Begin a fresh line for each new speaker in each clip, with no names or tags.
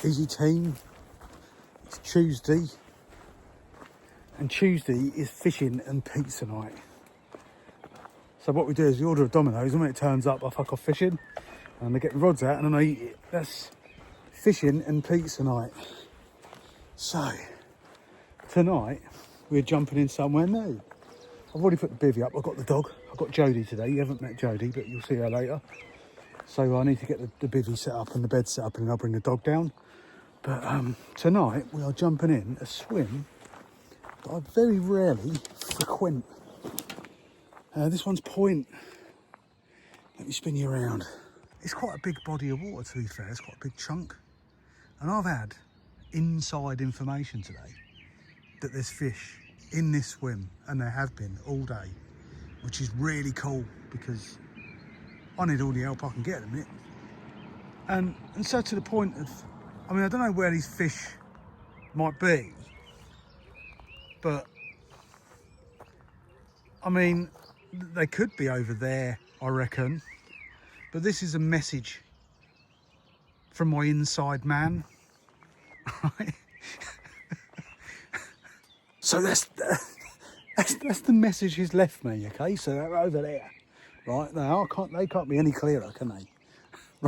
Easy team. It's Tuesday, and Tuesday is fishing and pizza night. So what we do is we order a Domino's, and when it turns up, I fuck off fishing, and they get the rods out, and then I eat it. That's fishing and pizza night. So tonight we're jumping in somewhere new. I've already put the bivvy up. I've got the dog. I've got Jodie today. You haven't met Jodie, but you'll see her later. So I need to get the bivvy set up and the bed set up, and then I'll bring the dog down. But tonight we are jumping in a swim that I very rarely frequent. This one's Point. Let me spin you around. It's quite a big body of water, to be fair. It's quite a big chunk. And I've had inside information today that there's fish in this swim, and there have been all day, which is really cool because I need all the help I can get at the minute. And so to the point of, I mean, I don't know where these fish might be, but I mean, they could be over there, I reckon. But this is a message from my inside man. So that's the message he's left me. Okay, so they're over there, right? They can't be any clearer, can they?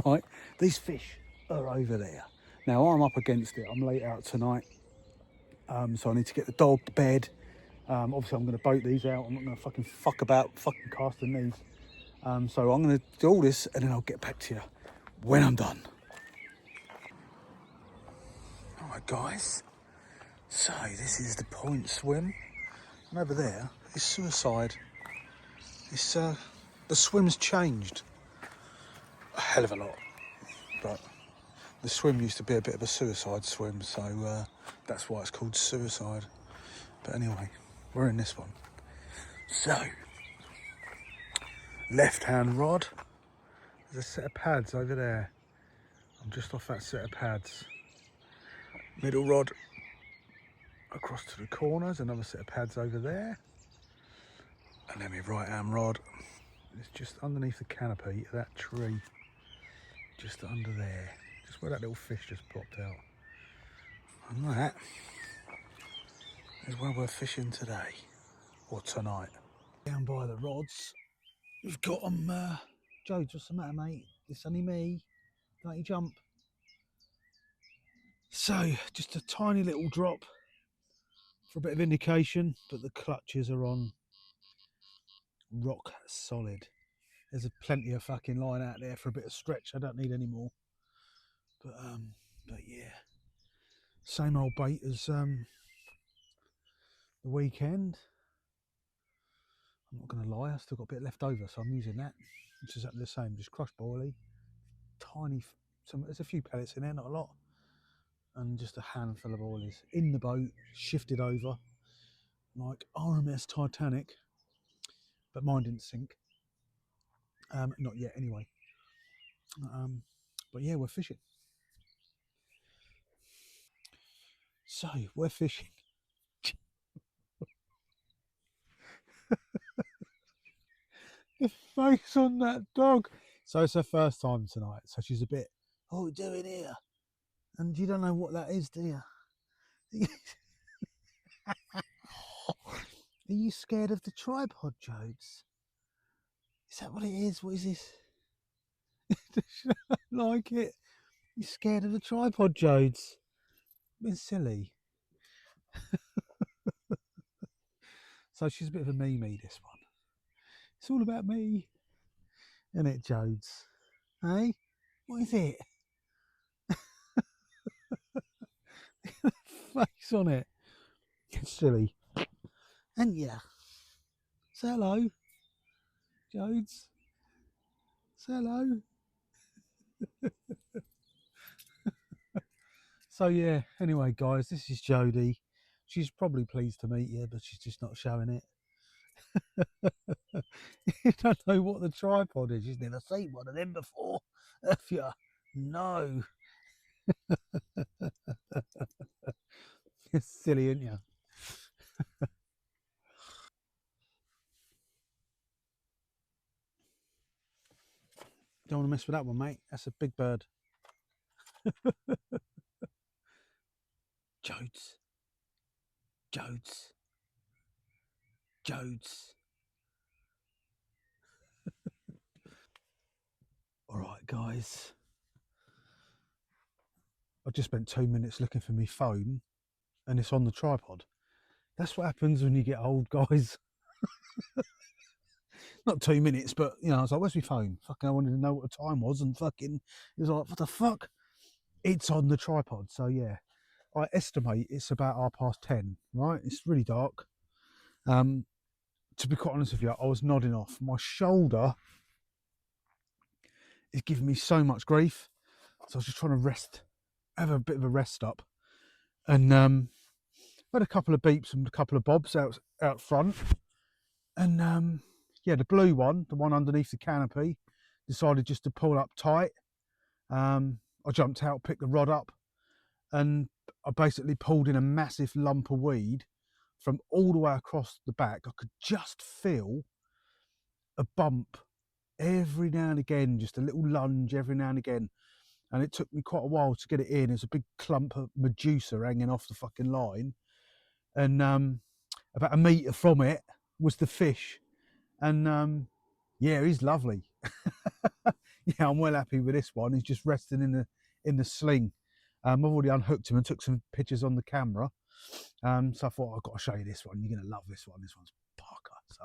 Right? These fish are over there. Now I'm up against it. I'm late out tonight, so I need to get the dog to bed. Obviously, I'm going to boat these out. I'm not going to fucking casting these. So I'm going to do all this, and then I'll get back to you when I'm done. All right, guys. So this is the Point swim, and over there is Suicide. It's the swim's changed a hell of a lot, but the swim used to be a bit of a suicide swim, so that's why it's called Suicide. But anyway, we're in this one. So, left-hand rod. There's a set of pads over there. I'm just off that set of pads. Middle rod across to the corners, another set of pads over there. And then my right-hand rod is just underneath the canopy of that tree. Just under there. Just where that little fish just popped out. And that is where we're fishing today, or tonight. Down by the rods, we've got them. Joe, what's the matter, mate? It's only me. Don't you jump? So, just a tiny little drop for a bit of indication, but the clutches are on rock solid. There's plenty of fucking line out there for a bit of stretch. I don't need any more. But yeah, same old bait as the weekend. I'm not going to lie, I've still got a bit left over, so I'm using that. It's exactly the same, just crushed boilie, tiny, there's a few pellets in there, not a lot, and just a handful of oilies in the boat, shifted over like RMS Titanic, but mine didn't sink. Not yet, anyway. But yeah, we're fishing. So we're fishing. The face on that dog. So it's her first time tonight, so she's a bit, oh, what are you doing here? And you don't know what that is, do you? Are you scared of the tripod, Jodes? Is that what it is? What is this? Does she not like it? You scared of the tripod, Jodes? Been silly. So she's a bit of a me, this one. It's all about me, isn't it, Jodes? Hey, what is it? Face on it. It's silly. And yeah. Say hello, Jodes. Say hello. So yeah, anyway, guys, this is Jodie. She's probably pleased to meet you, but she's just not showing it. You don't know what the tripod is. She's never seen one of them before. Have you? No. You're silly, aren't you? Don't want to mess with that one, mate. That's a big bird. Jodes. Jodes. Jodes. All right, guys. I just spent 2 minutes looking for my phone and it's on the tripod. That's what happens when you get old, guys. Not 2 minutes, but you know, I was like, where's my phone? Fucking, I wanted to know what the time was, and fucking, it was like, what the fuck? It's on the tripod. So yeah, I estimate it's about 10:30, right? It's really dark. To be quite honest with you, I was nodding off. My shoulder is giving me so much grief. So I was just trying to rest, have a bit of a rest up. And had a couple of beeps and a couple of bobs out front. And yeah, the blue one, the one underneath the canopy, decided just to pull up tight. I jumped out, picked the rod up, and I basically pulled in a massive lump of weed from all the way across the back. I could just feel a bump every now and again, just a little lunge every now and again. And it took me quite a while to get it in. There's a big clump of Medusa hanging off the fucking line. And about a metre from it was the fish. And yeah, he's lovely. Yeah, I'm well happy with this one. He's just resting in the sling. I've already unhooked him and took some pictures on the camera. So I thought, I've got to show you this one. You're going to love this one. This one's Parker. So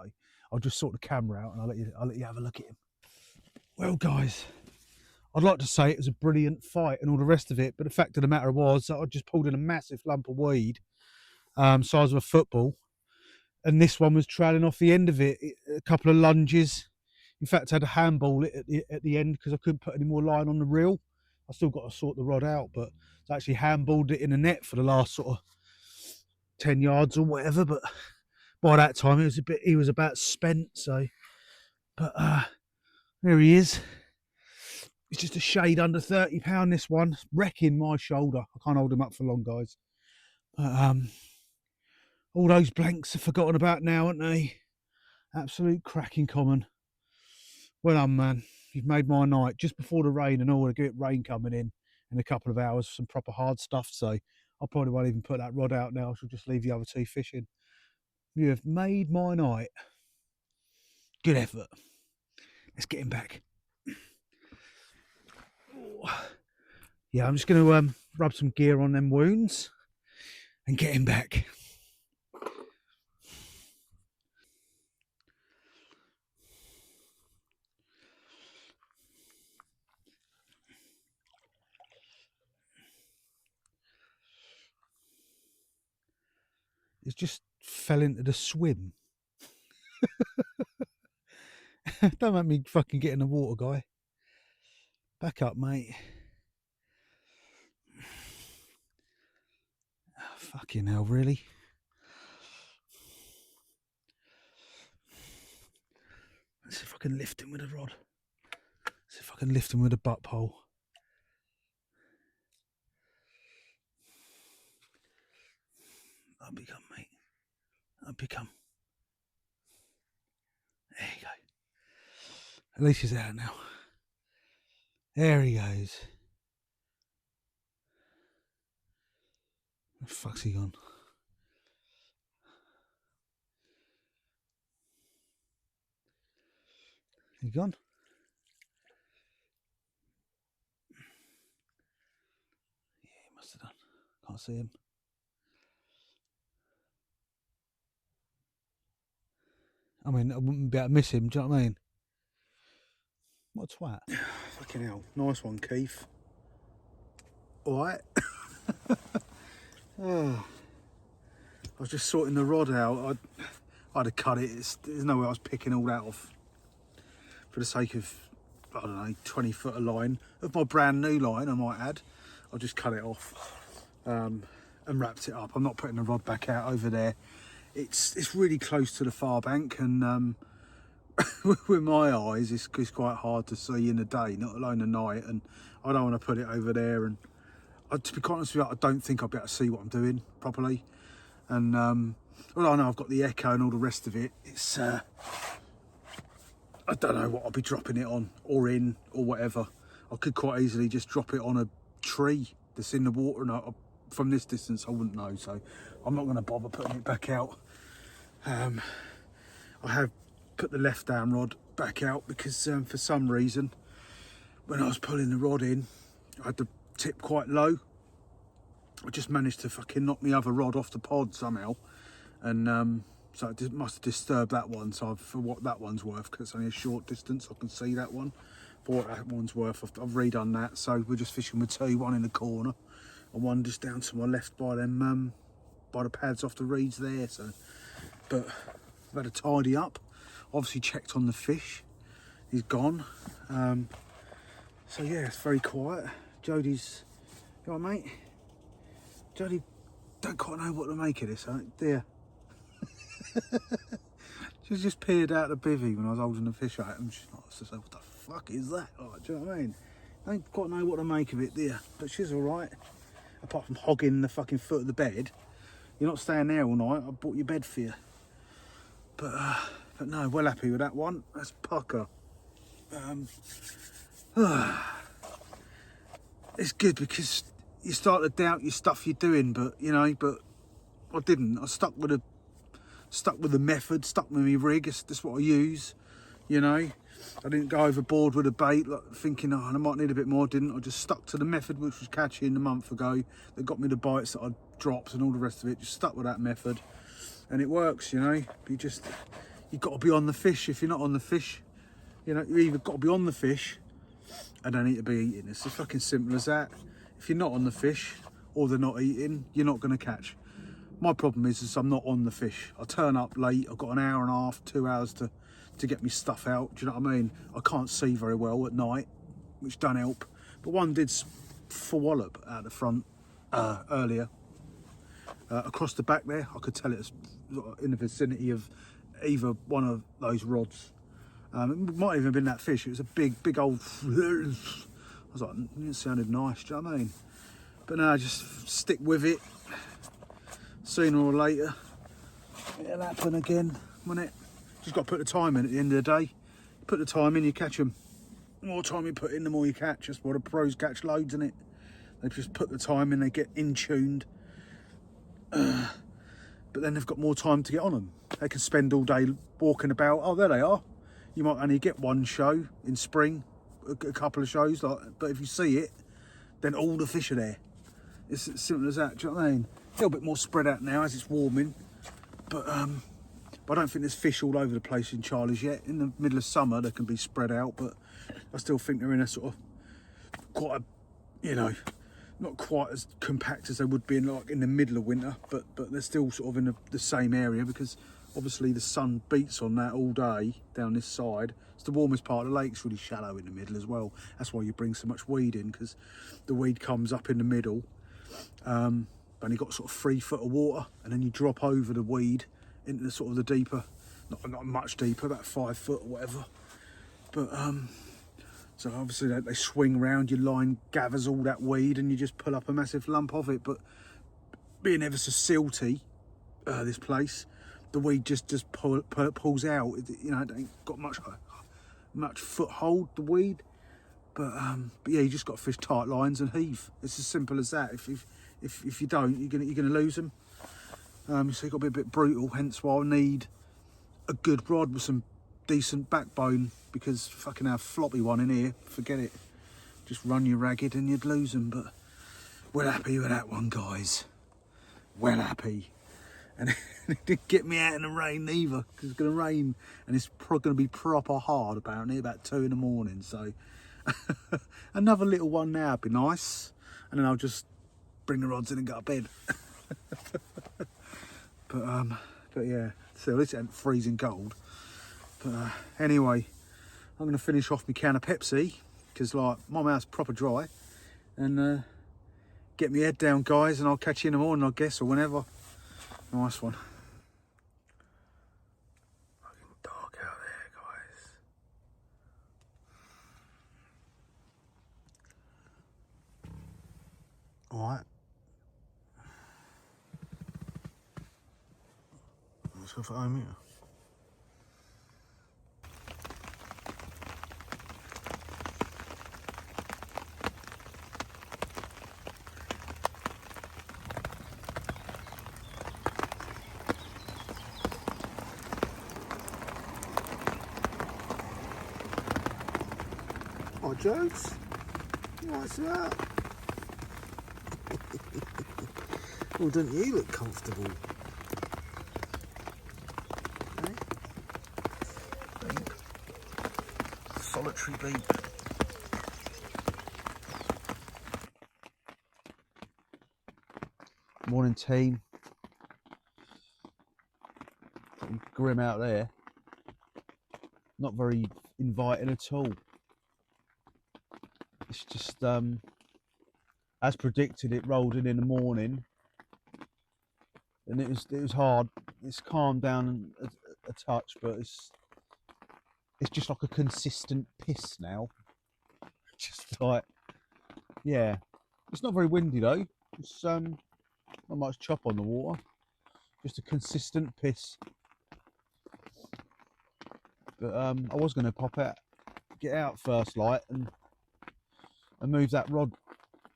I'll just sort the camera out and I'll let you have a look at him. Well, guys, I'd like to say it was a brilliant fight and all the rest of it, but the fact of the matter was that I just pulled in a massive lump of weed, size of a football, and this one was trailing off the end of it. A couple of lunges. In fact, I had a handball at the end because I couldn't put any more line on the reel. I still got to sort the rod out, but I actually handballed it in the net for the last sort of 10 yards or whatever. But by that time, he was about spent. So, but there he is. It's just a shade under £30. This one, wrecking my shoulder. I can't hold him up for long, guys. But all those blanks are forgotten about now, aren't they? Absolute cracking common. Well done, man. You've made my night just before the rain and all. The good rain coming in a couple of hours, some proper hard stuff. So I probably won't even put that rod out now. I shall just leave the other two fishing. You have made my night. Good effort. Let's get him back. Yeah, I'm just going to rub some gear on them wounds and get him back. It just fell into the swim. Don't make me fucking get in the water, guy. Back up, mate. Oh, fucking hell, really? Let's see if I can lift him with a rod. See if I can lift him with a butt pole. Up you come, mate. Up you come. There you go. At least he's out now. There he goes. Where the fuck's he gone? He gone? Yeah, he must have done. Can't see him. I mean, I wouldn't be able to miss him, do you know what I mean? What a twat. Fucking hell. Nice one, Keith. Alright. Oh. I was just sorting the rod out. I'd have cut it. There's no way I was picking all that off for the sake of, I don't know, 20 foot of line. Of my brand new line, I might add. I'll just cut it off and wrapped it up. I'm not putting the rod back out over there. It's really close to the far bank, and with my eyes, it's quite hard to see in the day, not alone at night. And I don't want to put it over there. And to be quite honest with you, I don't think I'll be able to see what I'm doing properly. And well, I know I've got the echo and all the rest of it. It's I don't know what I'll be dropping it on or in or whatever. I could quite easily just drop it on a tree that's in the water, and from this distance I wouldn't know, so I'm not going to bother putting it back out. I have put the left down rod back out because for some reason when I was pulling the rod in I had the tip quite low. I just managed to fucking knock my other rod off the pod somehow, and so it must have disturbed that one. So for what that one's worth, because it's only a short distance, I can see that one. For what that one's worth, I've redone that. So we're just fishing with two, one in the corner and one just down to my left by them by the pads off the reeds there. So, but I've had a tidy up. Obviously checked on the fish. He's gone. So yeah, it's very quiet. Jodie's, you all right, mate? Jodie don't quite know what to make of this, dear. She's just peered out the bivvy when I was holding the fish out, and she's like, what the fuck is that? Like, do you know what I mean? I don't quite know what to make of it, dear. But she's all right. Apart from hogging the fucking foot of the bed, you're not staying there all night. I bought your bed for you. But no, well happy with that one. That's pucker. It's good because you start to doubt your stuff you're doing, but you know, but I didn't. I stuck with the method, stuck with my rig. That's what I use, you know. I didn't go overboard with the bait, like thinking, oh, I might need a bit more. Didn't. I just stuck to the method, which was catching a month ago. That got me the bites that I dropped and all the rest of it. Just stuck with that method, and it works, you know. You've got to be on the fish. If you're not on the fish, you know, you either got to be on the fish and don't need to be eating. It's as fucking simple as that. If you're not on the fish or they're not eating, you're not going to catch. My problem is I'm not on the fish. I turn up late. I've got an hour and a half, 2 hours to get me stuff out. Do you know what I mean? I can't see very well at night, which don't help. But one did for wallop out the front earlier. Across the back there, I could tell it was in the vicinity of either one of those rods. It might even have been that fish. It was a big old... I was like, it sounded nice, do you know what I mean? But no, just stick with it. Sooner or later, it'll happen again, won't it? Just got to put the time in at the end of the day. Put the time in, you catch them. The more time you put in, the more you catch. That's why the pros catch loads, in it. They just put the time in, they get in-tuned. But then they've got more time to get on them. They can spend all day walking about. Oh, there they are. You might only get one show in spring, a couple of shows, but if you see it, then all the fish are there. It's as simple as that, do you know what I mean? A little bit more spread out now as it's warming, but I don't think there's fish all over the place in Charlie's yet. In the middle of summer, they can be spread out, but I still think they're in a sort of quite a, you know, not quite as compact as they would be in the middle of winter, but they're still sort of in the same area because obviously the sun beats on that all day down this side. It's the warmest part of the lake. It's really shallow in the middle as well. That's why you bring so much weed in, because the weed comes up in the middle. And you've got sort of 3 foot of water, and then you drop over the weed into the sort of the deeper, not much deeper, about 5 foot or whatever. But so obviously they swing round, your line gathers all that weed, and you just pull up a massive lump of it. But being ever so silty, this place, the weed just pulls out. You know, it ain't got much foothold, the weed. But yeah, you just got to fish tight lines and heave. It's as simple as that. If you don't, you're gonna lose them. So you've got to be a bit brutal. Hence why I need a good rod with some decent backbone, because fucking have floppy one in here, forget it. Just run you ragged and you'd lose them. But we're happy with that one, guys. Well happy. And it didn't get me out in the rain neither, because it's going to rain and it's going to be proper hard apparently about 2 in the morning. So another little one now would be nice, and then I'll just bring the rods in and go to bed. But yeah, so this ain't freezing cold. But anyway, I'm going to finish off my can of Pepsi, because like my mouth's proper dry, and get my head down, guys, and I'll catch you in the morning, I guess, or whenever. Nice one. Fucking dark out there, guys. All right. Let's go for home here.
Jodes. What's that? Well, don't you look comfortable? Eh? Beep. Solitary beep. Morning team. Pretty grim out there. Not very inviting at all. It's just as predicted, it rolled in the morning, and it was hard. It's calmed down a touch, but it's just like a consistent piss now. Just like, yeah, it's not very windy though. It's not much chop on the water. Just a consistent piss. But I was going to pop out, get out first light, and move that rod,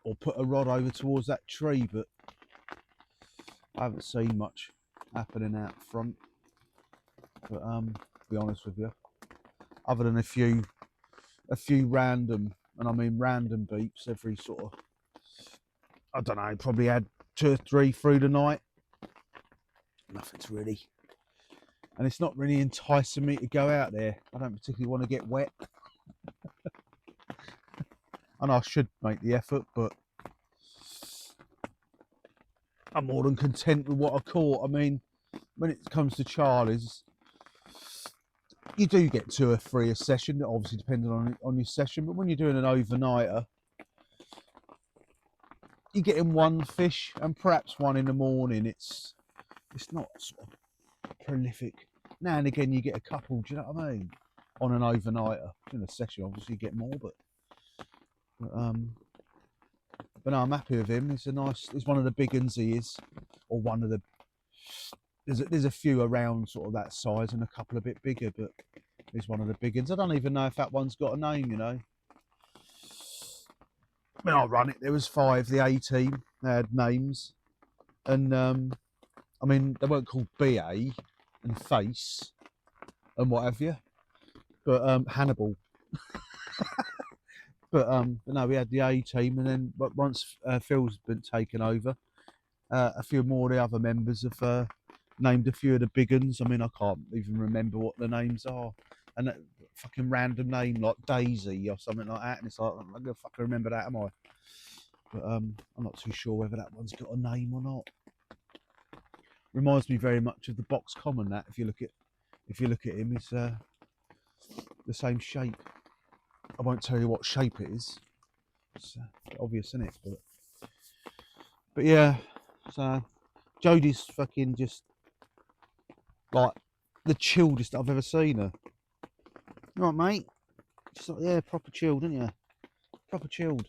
or put a rod over towards that tree, but I haven't seen much happening out front. But to be honest with you, other than a few random, and I mean random beeps every sort of, I don't know, probably had 2 or 3 through the night. Nothing's really, and it's not really enticing me to go out there. I don't particularly want to get wet. And I should make the effort, but I'm more than content with what I caught. I mean, when it comes to Charlie's, you do get 2 or 3 a session, obviously depending on your session, but when you're doing an overnighter, you're getting 1 fish, and perhaps 1 in the morning. It's not sort of prolific. Now and again you get a couple, do you know what I mean? On an overnighter. In a session obviously you get more, but no, I'm happy with him. He's one of the big uns he is, or one of the, there's a few around sort of that size and a couple a bit bigger, but he's one of the big uns. I don't even know if that one's got a name, you know. When I run it, there was 5, the A team, they had names, and I mean, they weren't called BA and Face and what have you, but Hannibal. But no, we had the A team, and then once Phil's been taken over, a few more of the other members have named a few of the big uns. I mean, I can't even remember what the names are, and that fucking random name like Daisy or something like that, and it's like, I'm gonna fucking remember that, am I? But I'm not too sure whether that one's got a name or not. Reminds me very much of the box common. That if you look at him, it's the same shape. I won't tell you what shape it is. It's obvious, isn't it? But yeah, so Jodie's fucking just like the chilledest I've ever seen her. You right, mate? Just like, yeah, proper chilled, didn't you? Proper chilled.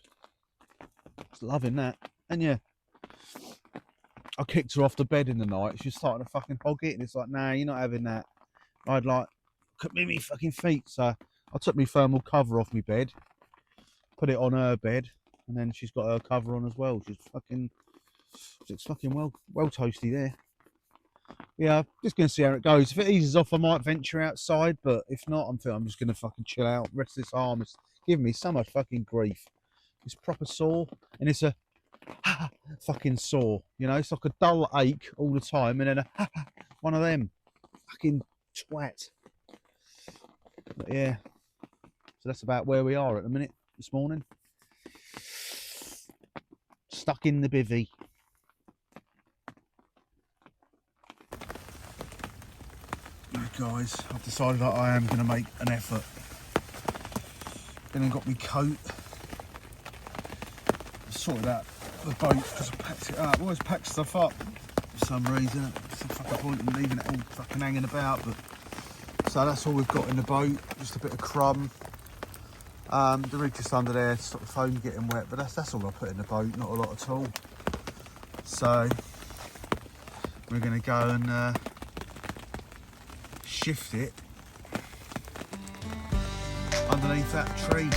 Just loving that. And yeah, I kicked her off the bed in the night. She was starting to fucking hog it, and it's like, nah, you're not having that. I'd like, cut me fucking feet. So I took my thermal cover off my bed, put it on her bed, and then she's got her cover on as well. She's fucking well toasty there. Yeah, just gonna see how it goes. If it eases off, I might venture outside, but if not, I'm just gonna fucking chill out. Rest of this arm is giving me so much fucking grief. It's proper sore, and it's a fucking sore. You know, it's like a dull ache all the time, and then a one of them fucking twat. But yeah, so that's about where we are at the minute this morning. Stuck in the bivvy. Right, guys, I've decided that I am going to make an effort. Then I got my coat. I sorted out the boat because I packed it up. I always pack stuff up for some reason. It's a fucking point in leaving it all fucking hanging about. But so that's all we've got in the boat. Just a bit of crumb. The rig just under there, sort of foam getting wet, but that's all I put in the boat. Not a lot at all. So we're going to go and shift it underneath that tree.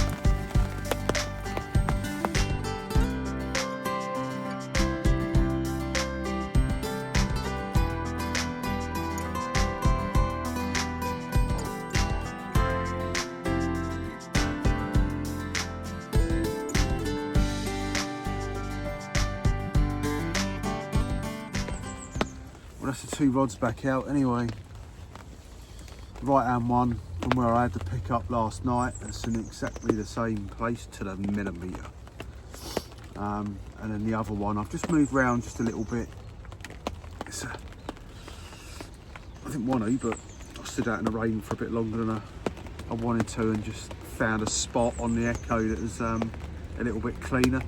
Well, that's the 2 rods back out anyway. Right hand one from where I had to pick up last night. It's in exactly the same place to the millimetre. And then the other one, I've just moved round just a little bit. I didn't want to, but I stood out in the rain for a bit longer than I wanted to, and just found a spot on the Echo that was a little bit cleaner.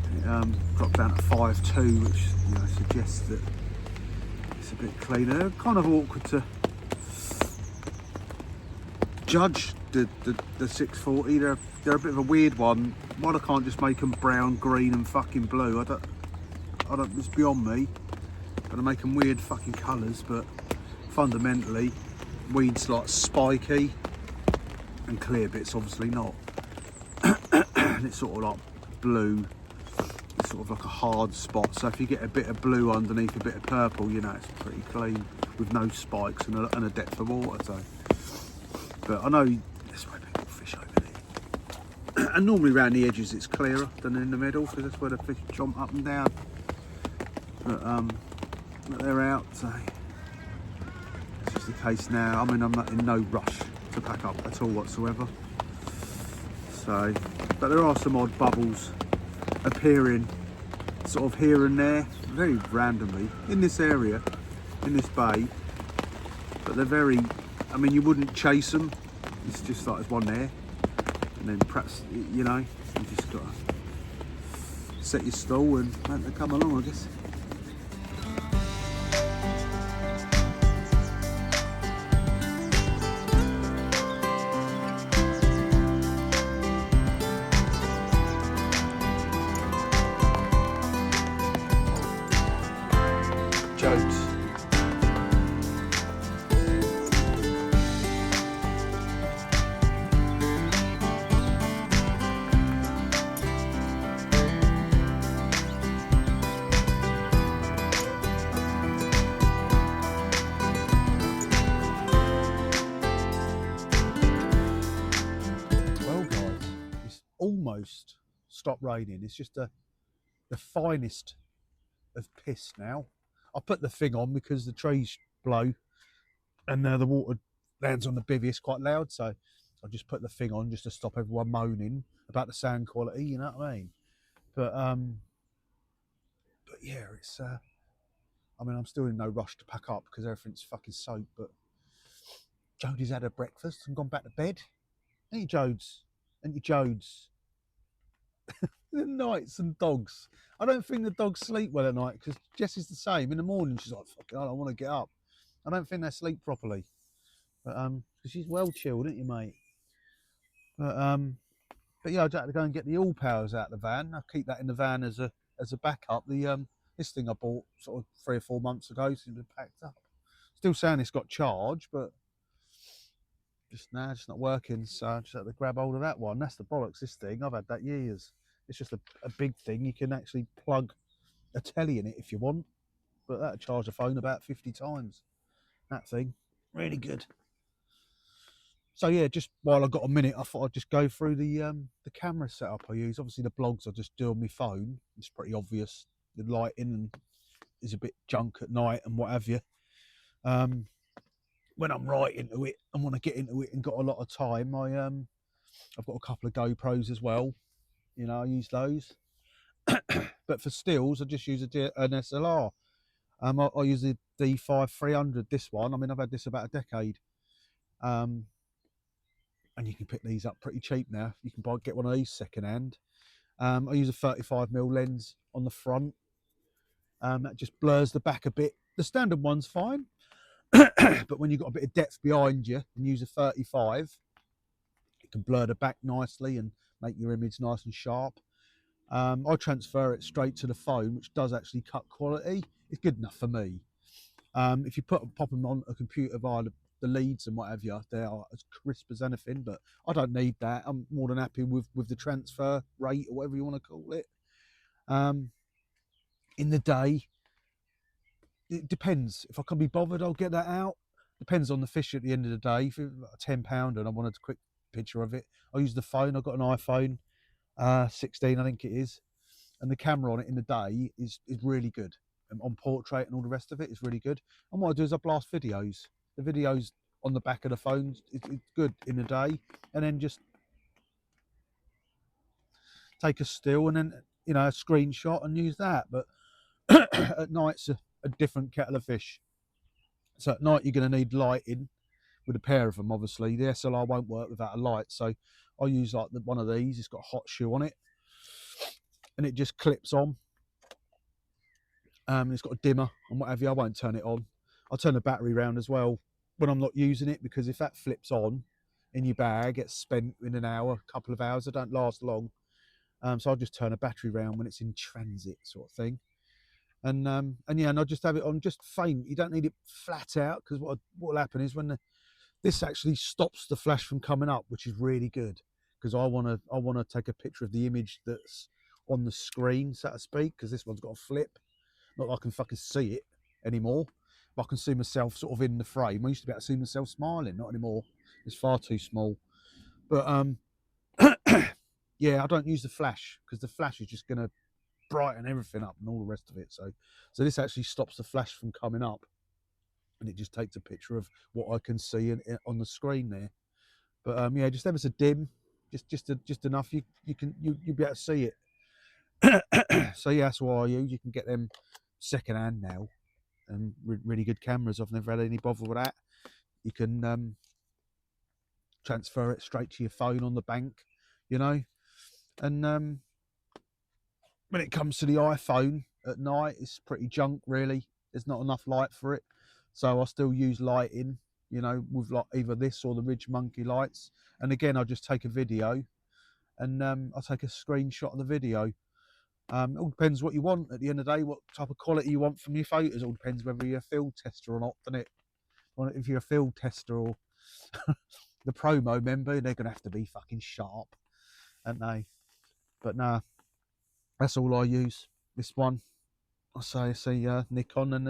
It dropped down to 5.2, which suggests that it's a bit cleaner. Kind of awkward to judge the 640. They're a bit of a weird one. Why I can't just make them brown, green, and fucking blue? I don't. It's beyond me. But I make them weird fucking colours. But fundamentally, weed's like spiky, and clear bits obviously not. And it's sort of like blue. It's sort of like a hard spot. So if you get a bit of blue underneath a bit of purple, it's pretty clean with no spikes and a depth of water. So. But I know that's why people fish over there. And normally around the edges it's clearer than in the middle, because that's where the fish jump up and down. But they're out, so it's just the case now. I mean, I'm not in no rush to pack up at all whatsoever. So, but there are some odd bubbles appearing sort of here and there, very randomly, in this area, in this bay. But they're very, I mean, you wouldn't chase them. It's just like there's one there, and then perhaps you just got to set your stall and let them come along, I guess. Jokes. Almost stopped raining. It's just the finest of piss now. I put the thing on because the trees blow and the water lands on the bivvy. It's quite loud, so I just put the thing on just to stop everyone moaning about the sound quality. You know what I mean? But yeah, it's. I mean, I'm still in no rush to pack up because everything's fucking soaked. But Jodie's had her breakfast and gone back to bed. Ain't you, Jodes? Ain't you, Jodes? The nights and dogs. I don't think the dogs sleep well at night because Jess is the same. In the morning, she's like, "Fucking, I don't want to get up." I don't think they sleep properly. But because she's well chilled, isn't you, mate? But yeah, I had to go and get the all powers out of the van. I'll keep that in the van as a backup. The this thing I bought sort of 3 or 4 months ago seems to be packed up. Still saying it's got charge, but just not working. So I just had to grab hold of that one. That's the bollocks. This thing, I've had that years. It's just a big thing. You can actually plug a telly in it if you want, but that'll charge a phone about 50 times. That thing, really good. So yeah, just while I got a minute, I thought I'd just go through the camera setup I use. Obviously, the blogs I just do on my phone. It's pretty obvious. The lighting is a bit junk at night and what have you. When I'm right into it and want to get into it and got a lot of time, I've got a couple of GoPros as well. I use those. But for stills, I just use an SLR. I use the D5-300, this one. I mean, I've had this about a decade. And you can pick these up pretty cheap now. You can get one of these secondhand. I use a 35mm lens on the front. That just blurs the back a bit. The standard one's fine. But when you've got a bit of depth behind you and use a 35, it can blur the back nicely and make your image nice and sharp. I transfer it straight to the phone, which does actually cut quality. It's good enough for me. If you pop them on a computer via the leads and what have you, they are as crisp as anything, but I don't need that. I'm more than happy with the transfer rate or whatever you want to call it. In the day, it depends. If I can be bothered, I'll get that out. Depends on the fish at the end of the day. If it's like a 10-pounder and I wanted a quick picture of it, I'll use the phone. I've got an iPhone 16, I think it is, and the camera on it in the day is really good. on portrait and all the rest of it. It's really good. And what I do is I blast videos. The videos on the back of the phone, it's good in the day, and then just take a still and then, you know, a screenshot and use that. But at night it's a different kettle of fish. So at night you're going to need lighting with a pair of them. Obviously the SLR won't work without a light, so I use like one of these. It's got a hot shoe on it and it just clips on. It's got a dimmer and what have you. I won't turn it on. I'll turn the battery round as well when I'm not using it, because if that flips on in your bag, it's spent in an hour, a couple of hours. It don't last long. So I'll just turn a battery round when it's in transit, sort of thing. And yeah, and I'll just have it on just faint. You don't need it flat out, because what'll happen is when this actually stops the flash from coming up, which is really good, because I wanna take a picture of the image that's on the screen, so to speak, because this one's got a flip. Not that I can fucking see it anymore, but I can see myself sort of in the frame. I used to be able to see myself smiling, not anymore. It's far too small. But yeah, I don't use the flash, because the flash is just going to brighten everything up and all the rest of it. So this actually stops the flash from coming up, and it just takes a picture of what I can see on the screen there. But yeah, just ever so dim, just enough you'll be able to see it. So yeah, that's what I use. You can get them second hand now, and really good cameras. I've never had any bother with that. You can transfer it straight to your phone on the bank, you know. And when it comes to the iPhone at night, it's pretty junk, really. There's not enough light for it, so I still use lighting, you know, with like either this or the Ridge Monkey lights. And again, I'll just take a video, and I'll take a screenshot of the video. It all depends what you want at the end of the day, what type of quality you want from your photos. It all depends whether you're a field tester or not, doesn't it? If you're a field tester or the promo member, they're going to have to be fucking sharp, aren't they? But nah, that's all I use. This one, I see Nikon, and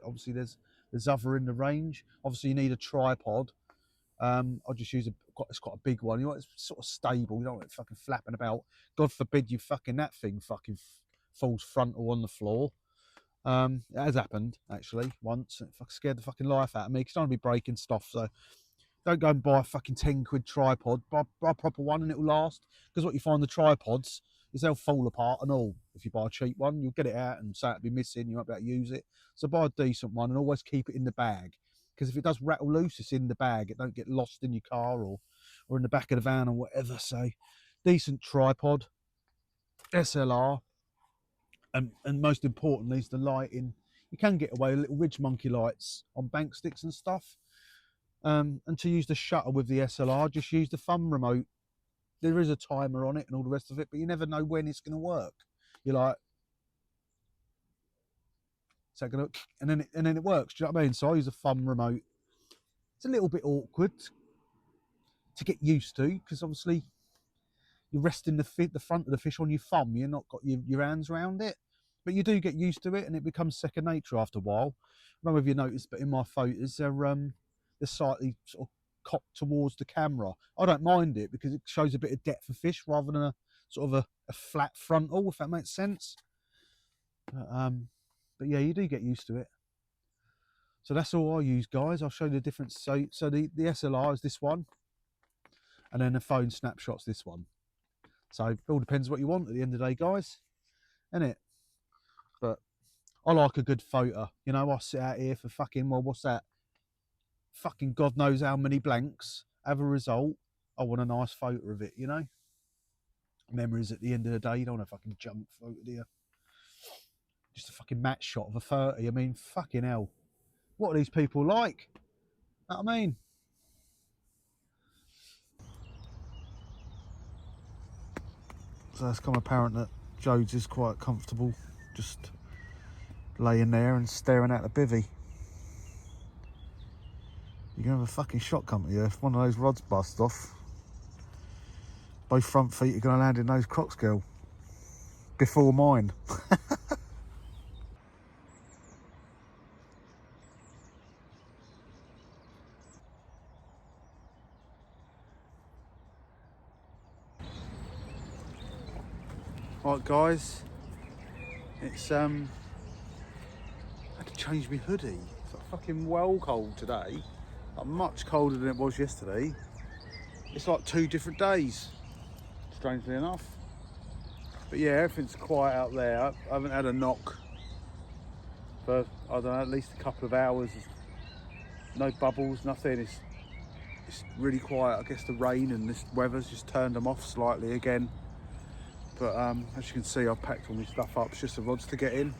obviously there's other in the range. Obviously you need a tripod. I'll just use it's got a big one. You know, it's sort of stable. You don't want it fucking flapping about. God forbid that thing fucking falls frontal on the floor. It has happened actually once. It scared the fucking life out of me, because I don't want to be breaking stuff. So don't go and buy a fucking 10 quid tripod. Buy a proper one and it'll last. Because what you find the tripods is they'll fall apart and all. If you buy a cheap one, you'll get it out and say it'll be missing. You won't be able to use it. So buy a decent one and always keep it in the bag. Because if it does rattle loose, it's in the bag. It don't get lost in your car or in the back of the van or whatever. So decent tripod, SLR, and most importantly is the lighting. You can get away with little Ridge Monkey lights on bank sticks and stuff. And to use the shutter with the SLR, just use the thumb remote. There is a timer on it and all the rest of it, but you never know when it's going to work. You're like, is that going to? And then it works. Do you know what I mean? So I use a thumb remote. It's a little bit awkward to get used to, because obviously you're resting the front of the fish on your thumb. You're not got your hands around it, but you do get used to it, and it becomes second nature after a while. I don't know if you noticed, but in my photos, they're slightly sort of cocked towards the camera. I don't mind it, because it shows a bit of depth of fish rather than a sort of a flat frontal, if that makes sense. But yeah, you do get used to it. So that's all I use, guys. I'll show you the difference. So the SLR is this one, and then the phone snapshot's this one. So it all depends what you want at the end of the day, guys, innit? But I like a good photo. You know, I sit out here for fucking, well, what's that? Fucking God knows how many blanks. Have a result. I want a nice photo of it, you know? Memories at the end of the day. You don't want a fucking junk photo, do you? Just a fucking match shot of a 30. I mean, fucking hell. What are these people like? You know what I mean? So it's become apparent that Jodie's is quite comfortable just laying there and staring at the bivvy. You can have a fucking shot come to you if one of those rods bust off. Both front feet are going to land in those crocs, girl. Before mine. Right, guys. It's
I had to change my hoodie. It's like fucking well cold today. Like much colder than it was yesterday. It's like 2 different days, strangely enough. But yeah, everything's quiet out there. I haven't had a knock for, I don't know, at least a couple of hours. No bubbles, nothing. It's really quiet. I guess the rain and this weather's just turned them off slightly again. But as you can see, I've packed all my stuff up. It's just the rods to get in.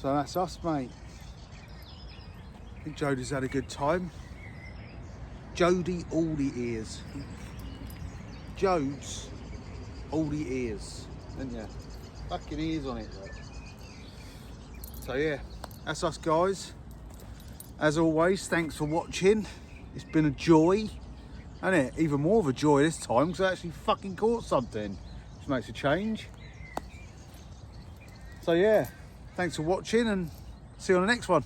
So that's us, mate. I think Jodie's had a good time. Jodie, all the ears. Jodes, all the ears. Didn't you? Fucking ears on it. So yeah, that's us guys. As always, thanks for watching. It's been a joy, hasn't it? Even more of a joy this time because I actually fucking caught something, which makes a change. So yeah, thanks for watching and see you on the next one.